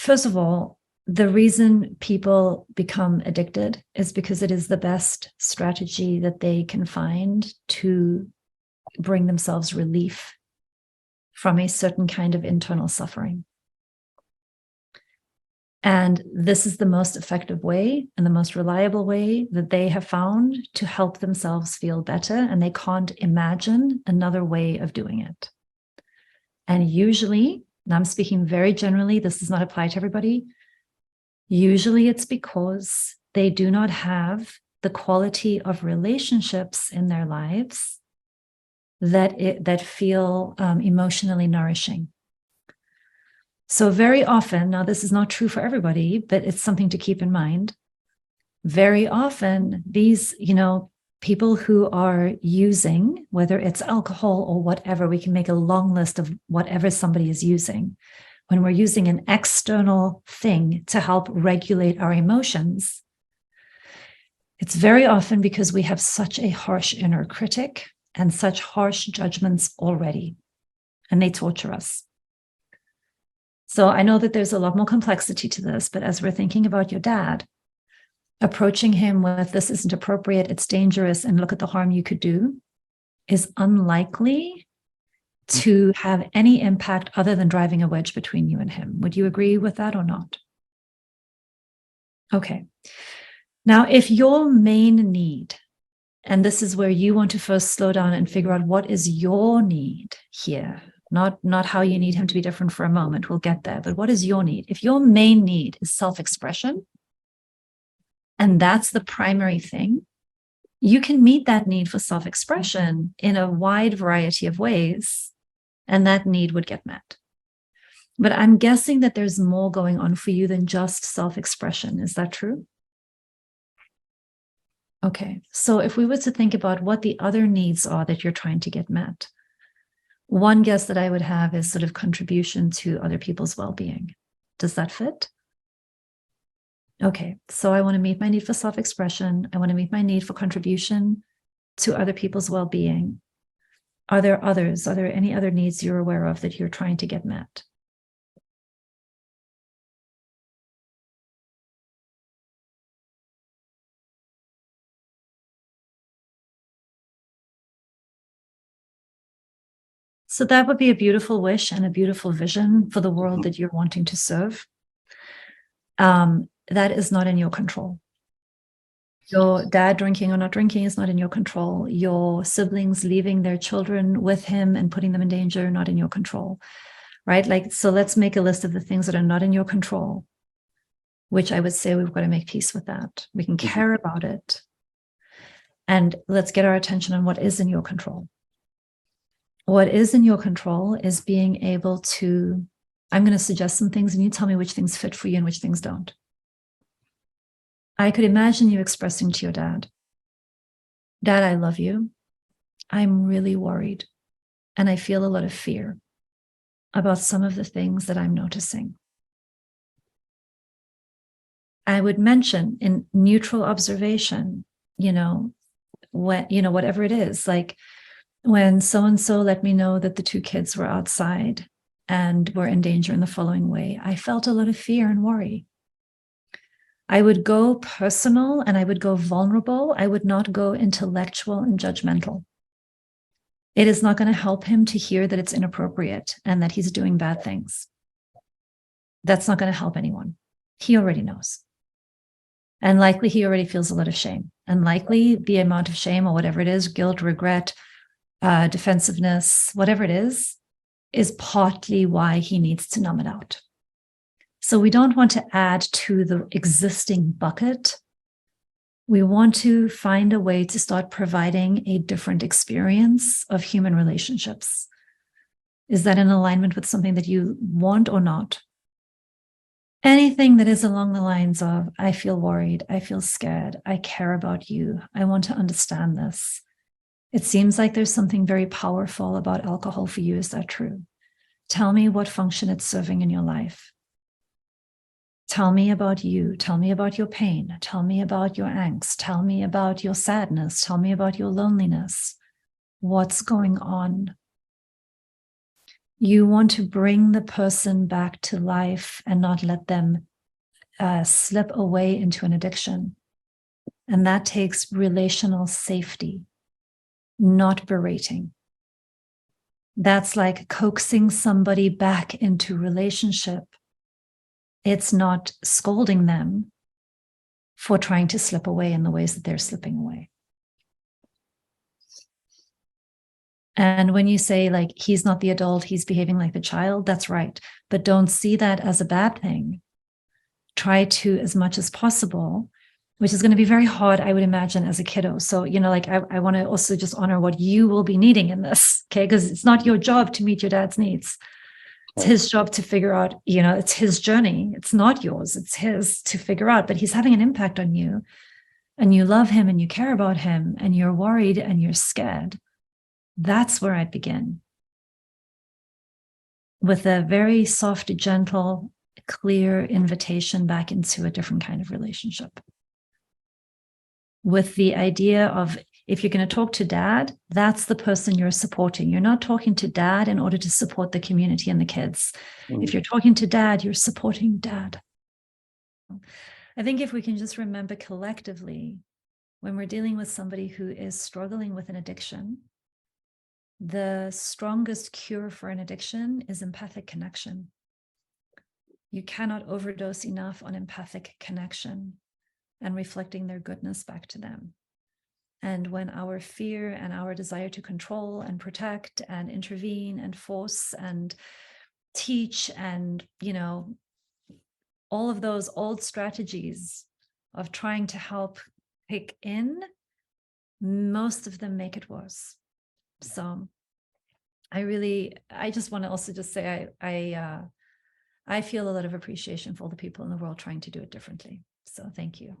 First of all, the reason people become addicted is because it is the best strategy that they can find to bring themselves relief from a certain kind of internal suffering. And this is the most effective way and the most reliable way that they have found to help themselves feel better. And they can't imagine another way of doing it. And usually, and I'm speaking very generally, this does not apply to everybody. Usually it's because they do not have the quality of relationships in their lives that feel emotionally nourishing. So very often, now this is not true for everybody, but it's something to keep in mind. Very often, these, people who are using, whether it's alcohol or whatever, we can make a long list of whatever somebody is using. When we're using an external thing to help regulate our emotions, it's very often because we have such a harsh inner critic and such harsh judgments already, and they torture us. So I know that there's a lot more complexity to this, but as we're thinking about your dad, approaching him with this isn't appropriate, it's dangerous, and look at the harm you could do, is unlikely to have any impact other than driving a wedge between you and him. Would you agree with that or not? Okay. Now, if your main need, and this is where you want to first slow down and figure out what is your need here, not how you need him to be different for a moment, we'll get there, but what is your need? If your main need is self-expression, and that's the primary thing, you can meet that need for self-expression in a wide variety of ways, and that need would get met. But I'm guessing that there's more going on for you than just self-expression. Is that true? Okay, so if we were to think about what the other needs are that you're trying to get met, one guess that I would have is sort of contribution to other people's well-being. Does that fit? Okay, so I want to meet my need for self-expression. I want to meet my need for contribution to other people's well-being. Are there others? Are there any other needs you're aware of that you're trying to get met? So that would be a beautiful wish and a beautiful vision for the world that you're wanting to serve. That is not in your control. Your dad drinking or not drinking is not in your control. Your siblings leaving their children with him and putting them in danger, not in your control, right? So let's make a list of the things that are not in your control, which I would say we've got to make peace with that. We can care about it. And let's get our attention on what is in your control. What is in your control is being able to, I'm going to suggest some things and you tell me which things fit for you and which things don't. I could imagine you expressing to your dad, Dad, I love you. I'm really worried. And I feel a lot of fear about some of the things that I'm noticing. I would mention in neutral observation, whatever it is, like when so-and-so let me know that the two kids were outside and were in danger in the following way, I felt a lot of fear and worry. I would go personal and I would go vulnerable. I would not go intellectual and judgmental. It is not going to help him to hear that it's inappropriate and that he's doing bad things. That's not going to help anyone. He already knows. And likely he already feels a lot of shame. And likely the amount of shame or whatever it is, guilt, regret, defensiveness, whatever it is partly why he needs to numb it out. So we don't want to add to the existing bucket. We want to find a way to start providing a different experience of human relationships. Is that in alignment with something that you want or not? Anything that is along the lines of, I feel worried, I feel scared, I care about you, I want to understand this. It seems like there's something very powerful about alcohol for you. Is that true? Tell me what function it's serving in your life. Tell me about you. Tell me about your pain. Tell me about your angst. Tell me about your sadness. Tell me about your loneliness. What's going on? You want to bring the person back to life and not let them slip away into an addiction. And that takes relational safety, not berating. That's like coaxing somebody back into relationship. It's not scolding them for trying to slip away in the ways that they're slipping away. And when you say, like, he's not the adult, he's behaving like the child, that's right. But don't see that as a bad thing. Try to, as much as possible, which is going to be very hard, I would imagine, as a kiddo. So, like, I want to also just honor what you will be needing in this, okay? Because it's not your job to meet your dad's needs. It's his job to figure out, it's his journey. It's not yours. It's his to figure out, but he's having an impact on you, and you love him and you care about him and you're worried and you're scared. That's where I'd begin. With a very soft, gentle, clear invitation back into a different kind of relationship. With the idea of, if you're going to talk to dad, that's the person you're supporting. You're not talking to dad in order to support the community and the kids. If you're talking to dad, you're supporting dad. I think if we can just remember collectively, when we're dealing with somebody who is struggling with an addiction, the strongest cure for an addiction is empathic connection. You cannot overdose enough on empathic connection and reflecting their goodness back to them. And when our fear and our desire to control and protect and intervene and force and teach and, all of those old strategies of trying to help kick in, most of them make it worse. So I just want to also just say, I feel a lot of appreciation for all the people in the world trying to do it differently. So thank you.